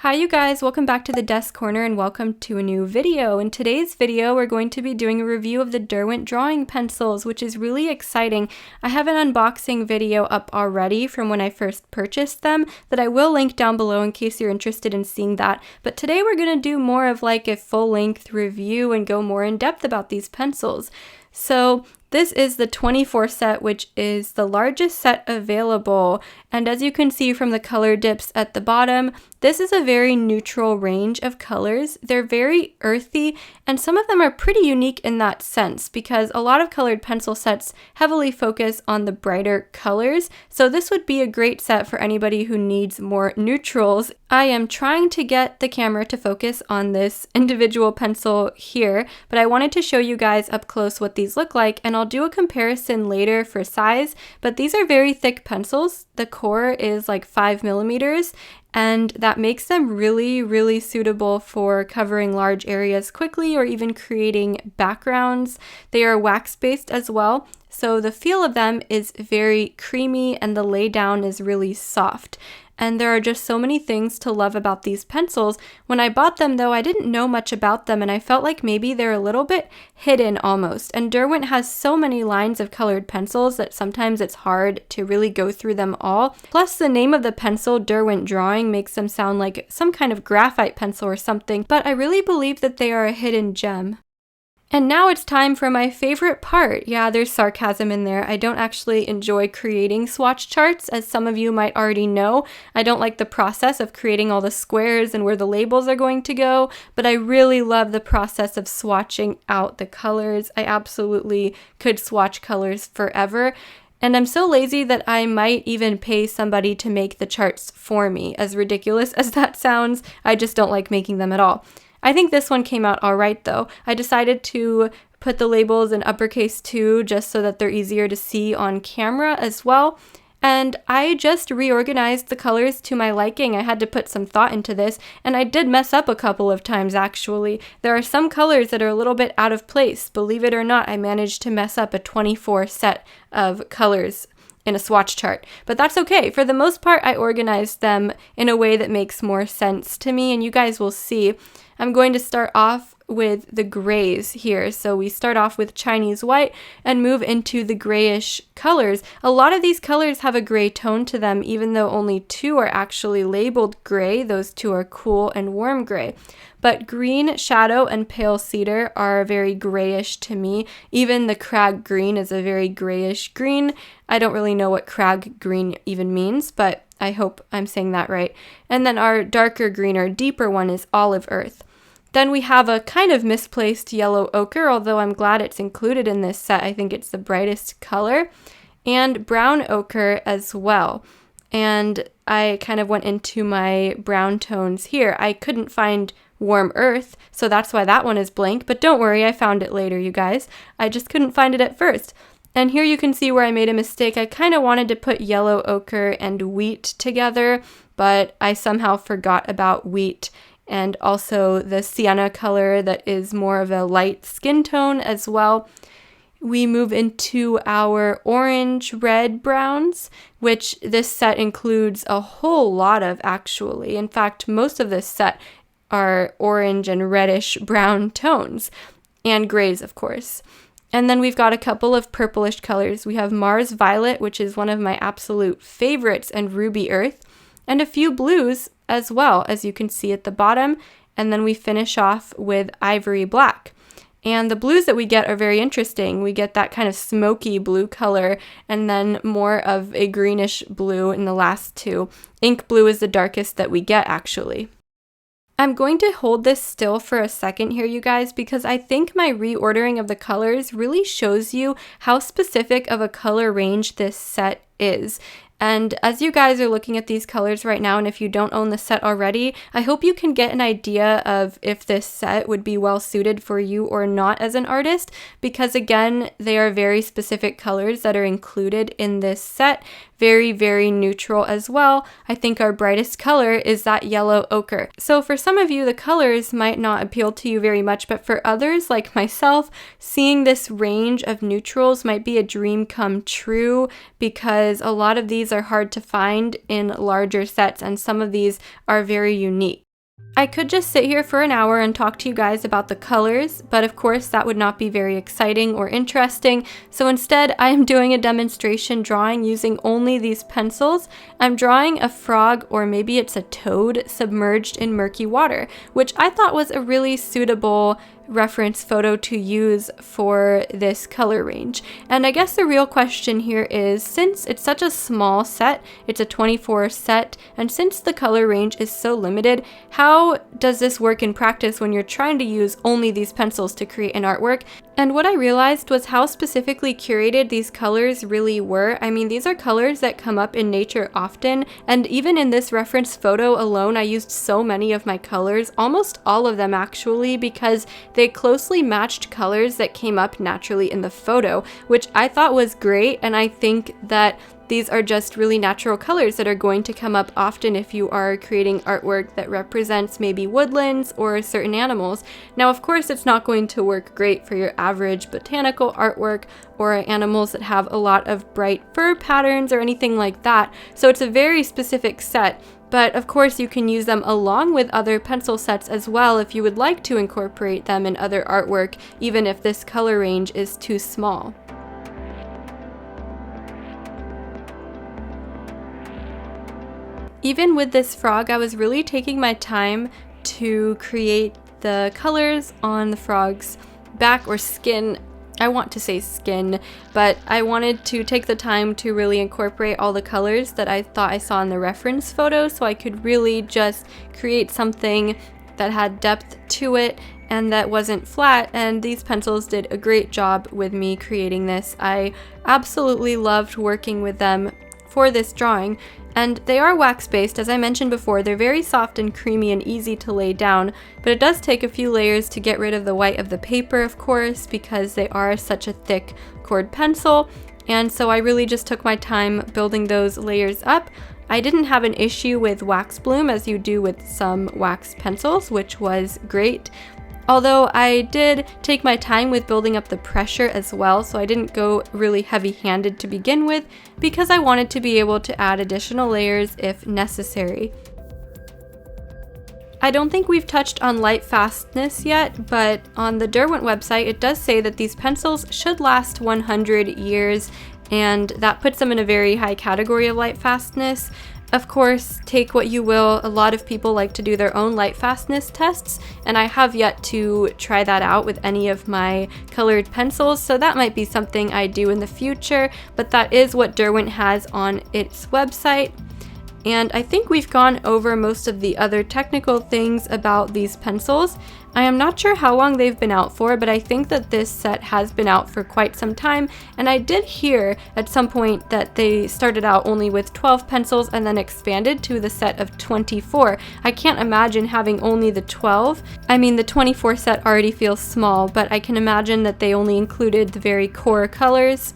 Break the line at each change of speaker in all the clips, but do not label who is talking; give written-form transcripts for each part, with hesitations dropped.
Hi you guys, welcome back to the Desk Corner and welcome to a new video. In today's video, we're going to be doing a review of the Derwent Drawing Pencils, which is really exciting. I have an unboxing video up already from when I first purchased them that I will link down below in case you're interested in seeing that. But today we're going to do more of like a full-length review and go more in depth about these pencils. So this is the 24 set, which is the largest set available, and as you can see from the color dips at the bottom, this is a very neutral range of colors. They're very earthy, and some of them are pretty unique in that sense because a lot of colored pencil sets heavily focus on the brighter colors, so this would be a great set for anybody who needs more neutrals. I am trying to get the camera to focus on this individual pencil here, but I wanted to show you guys up close what these look like, and I'll do a comparison later for size, but these are very thick pencils. The core is like 5 millimeters, and that makes them really suitable for covering large areas quickly or even creating backgrounds. They are wax-based as well, so the feel of them is very creamy and the lay down is really soft. And there are just so many things to love about these pencils. When I bought them though, I didn't know much about them and I felt like maybe they're a little bit hidden almost. And Derwent has so many lines of colored pencils that sometimes it's hard to really go through them all. Plus the name of the pencil, Derwent Drawing, makes them sound like some kind of graphite pencil or something, but I really believe that they are a hidden gem. And now it's time for my favorite part. Yeah, there's sarcasm in there. I don't actually enjoy creating swatch charts, as some of you might already know. I don't like the process of creating all the squares and where the labels are going to go, but I really love the process of swatching out the colors. I absolutely could swatch colors forever. And I'm so lazy that I might even pay somebody to make the charts for me. As ridiculous as that sounds, I just don't like making them at all. I think this one came out alright though. I decided to put the labels in uppercase too, just so that they're easier to see on camera as well. And I just reorganized the colors to my liking. I had to put some thought into this, and I did mess up a couple of times actually. There are some colors that are a little bit out of place. Believe it or not, I managed to mess up a 24 set of colors in a swatch chart, but that's okay. For the most part, I organized them in a way that makes more sense to me, and you guys will see. I'm going to start off with the grays here. So we start off with Chinese white and move into the grayish colors. A lot of these colors have a gray tone to them, even though only two are actually labeled gray. Those two are cool and warm gray. But green shadow and pale cedar are very grayish to me. Even the crag green is a very grayish green. I don't really know what crag green even means, but I hope I'm saying that right. And then our darker green or deeper one is olive earth. Then we have a kind of misplaced yellow ochre, although I'm glad it's included in this set. I think it's the brightest color. And brown ochre as well. And I kind of went into my brown tones here. I couldn't find warm earth, so that's why that one is blank, but don't worry, I found it later, you guys. I just couldn't find it at first. And here you can see where I made a mistake. I kind of wanted to put yellow ochre and wheat together, but I somehow forgot about wheat and also the sienna color that is more of a light skin tone as well. We move into our orange, red browns, which this set includes a whole lot of actually. In fact, most of this set are orange and reddish brown tones, and grays of course. And then we've got a couple of purplish colors. We have Mars Violet, which is one of my absolute favorites, and Ruby Earth, and a few blues as well, as you can see at the bottom. And then we finish off with Ivory Black. And the blues that we get are very interesting. We get that kind of smoky blue color and then more of a greenish blue in the last two. Ink blue is the darkest that we get actually. I'm going to hold this still for a second here, you guys, because I think my reordering of the colors really shows you how specific of a color range this set is. And as you guys are looking at these colors right now, and if you don't own the set already, I hope you can get an idea of if this set would be well suited for you or not as an artist, because again, they are very specific colors that are included in this set. Very neutral as well. I think our brightest color is that yellow ochre. So for some of you, the colors might not appeal to you very much, but for others like myself, seeing this range of neutrals might be a dream come true, because a lot of these are hard to find in larger sets and some of these are very unique. I could just sit here for an hour and talk to you guys about the colors, but of course that would not be very exciting or interesting. So instead, I am doing a demonstration drawing using only these pencils. I'm drawing a frog, or maybe it's a toad, submerged in murky water, which I thought was a really suitable reference photo to use for this color range. And I guess the real question here is, since it's such a small set, it's a 24 set, and since the color range is so limited, how does this work in practice when you're trying to use only these pencils to create an artwork? And what I realized was how specifically curated these colors really were. I mean, these are colors that come up in nature often, and even in this reference photo alone, I used so many of my colors, almost all of them actually, because they closely matched colors that came up naturally in the photo, which I thought was great, and I think that these are just really natural colors that are going to come up often if you are creating artwork that represents maybe woodlands or certain animals. Now, of course, it's not going to work great for your average botanical artwork or animals that have a lot of bright fur patterns or anything like that, so it's a very specific set. But of course you can use them along with other pencil sets as well if you would like to incorporate them in other artwork, even if this color range is too small. Even with this frog, I was really taking my time to create the colors on the frog's back or skin. I want to say skin, but I wanted to take the time to really incorporate all the colors that I thought I saw in the reference photo, so I could really just create something that had depth to it and that wasn't flat, and these pencils did a great job with me creating this. I absolutely loved working with them for this drawing, and they are wax-based. As I mentioned before, they're very soft and creamy and easy to lay down, but it does take a few layers to get rid of the white of the paper, of course, because they are such a thick cord pencil, and so I really just took my time building those layers up. I didn't have an issue with wax bloom as you do with some wax pencils, which was great. Although I did take my time with building up the pressure as well, so I didn't go really heavy-handed to begin with because I wanted to be able to add additional layers if necessary. I don't think we've touched on light fastness yet, but on the Derwent website it does say that these pencils should last 100 years, and that puts them in a very high category of light fastness. Of course, take what you will, a lot of people like to do their own light fastness tests, and I have yet to try that out with any of my colored pencils, so that might be something I do in the future, but that is what Derwent has on its website. And I think we've gone over most of the other technical things about these pencils. I am not sure how long they've been out for, but I think that this set has been out for quite some time, and I did hear at some point that they started out only with 12 pencils and then expanded to the set of 24. I can't imagine having only the 12. I mean, the 24 set already feels small, but I can imagine that they only included the very core colors.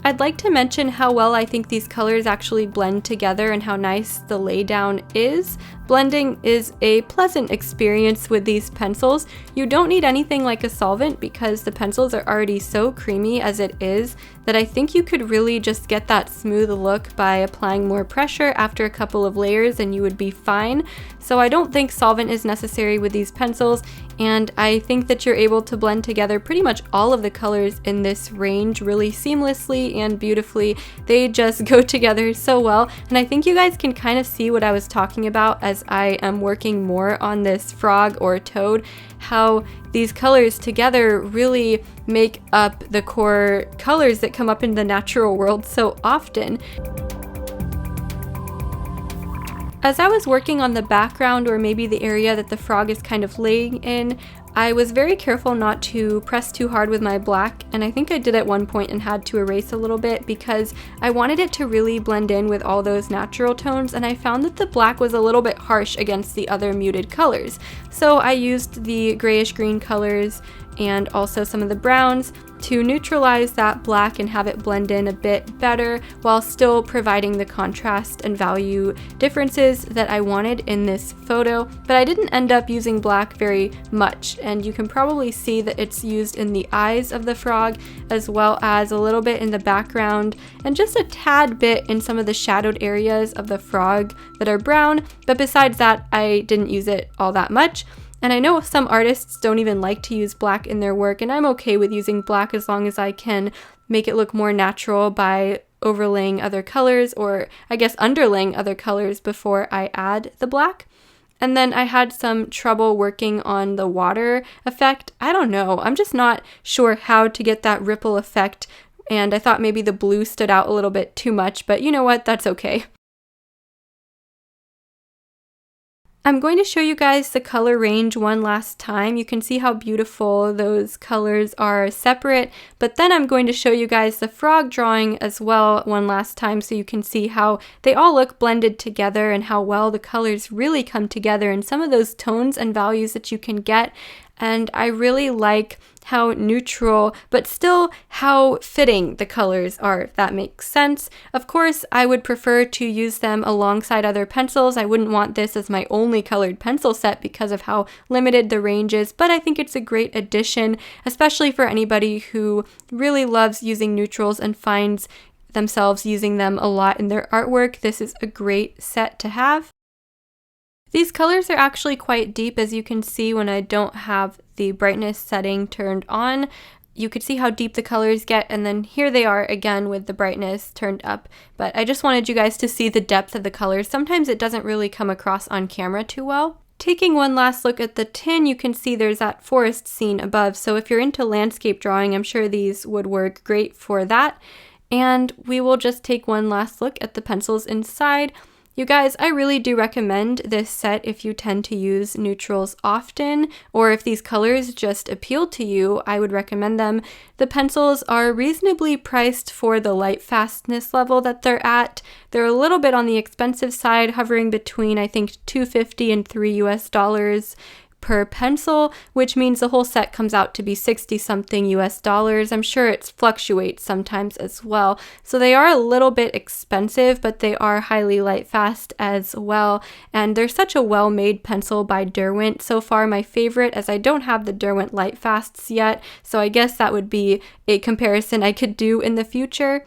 I'd like to mention how well I think these colors actually blend together and how nice the laydown is. Blending is a pleasant experience with these pencils. You don't need anything like a solvent because the pencils are already so creamy as it is that I think you could really just get that smooth look by applying more pressure after a couple of layers and you would be fine. So I don't think solvent is necessary with these pencils, and I think that you're able to blend together pretty much all of the colors in this range really seamlessly and beautifully. They just go together so well, and I think you guys can kind of see what I was talking about as I am working more on this frog or toad, how these colors together really make up the core colors that come up in the natural world so often. As I was working on the background, or maybe the area that the frog is kind of laying in, I was very careful not to press too hard with my black, and I think I did at one point and had to erase a little bit because I wanted it to really blend in with all those natural tones, and I found that the black was a little bit harsh against the other muted colors. So I used the grayish green colors and also some of the browns to neutralize that black and have it blend in a bit better while still providing the contrast and value differences that I wanted in this photo. But I didn't end up using black very much, and you can probably see that it's used in the eyes of the frog as well as a little bit in the background and just a tad bit in some of the shadowed areas of the frog that are brown. But besides that, I didn't use it all that much. And I know some artists don't even like to use black in their work, and I'm okay with using black as long as I can make it look more natural by overlaying other colors, or I guess underlaying other colors before I add the black. And then I had some trouble working on the water effect. I don't know, I'm just not sure how to get that ripple effect, and I thought maybe the blue stood out a little bit too much, but you know what, that's okay. I'm going to show you guys the color range one last time. You can see how beautiful those colors are separate, but then I'm going to show you guys the frog drawing as well one last time so you can see how they all look blended together and how well the colors really come together and some of those tones and values that you can get. And I really like how neutral, but still how fitting the colors are, if that makes sense. Of course, I would prefer to use them alongside other pencils. I wouldn't want this as my only colored pencil set because of how limited the range is, but I think it's a great addition, especially for anybody who really loves using neutrals and finds themselves using them a lot in their artwork. This is a great set to have. These colors are actually quite deep, as you can see when I don't have the brightness setting turned on. You could see how deep the colors get, and then here they are again with the brightness turned up. But I just wanted you guys to see the depth of the colors. Sometimes it doesn't really come across on camera too well. Taking one last look at the tin, you can see there's that forest scene above. So if you're into landscape drawing, I'm sure these would work great for that. And we will just take one last look at the pencils inside. You guys, I really do recommend this set if you tend to use neutrals often, or if these colors just appeal to you, I would recommend them. The pencils are reasonably priced for the light fastness level that they're at. They're a little bit on the expensive side, hovering between I think $2.50 and $3 per pencil, which means the whole set comes out to be 60-something US dollars. I'm sure it fluctuates sometimes as well. So they are a little bit expensive, but they are highly light fast as well. And they're such a well-made pencil by Derwent. So far my favorite, as I don't have the Derwent light fasts yet, so I guess that would be a comparison I could do in the future.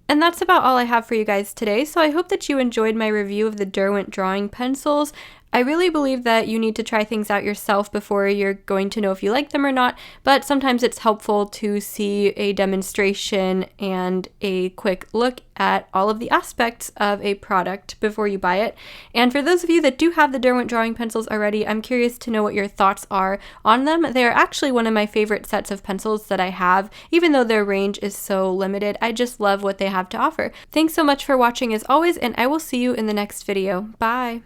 And that's about all I have for you guys today, so I hope that you enjoyed my review of the Derwent Drawing Pencils. I really believe that you need to try things out yourself before you're going to know if you like them or not, but sometimes it's helpful to see a demonstration and a quick look at all of the aspects of a product before you buy it. And for those of you that do have the Derwent Drawing Pencils already, I'm curious to know what your thoughts are on them. They're actually one of my favorite sets of pencils that I have, even though their range is so limited. I just love what they have to offer. Thanks so much for watching as always, and I will see you in the next video. Bye!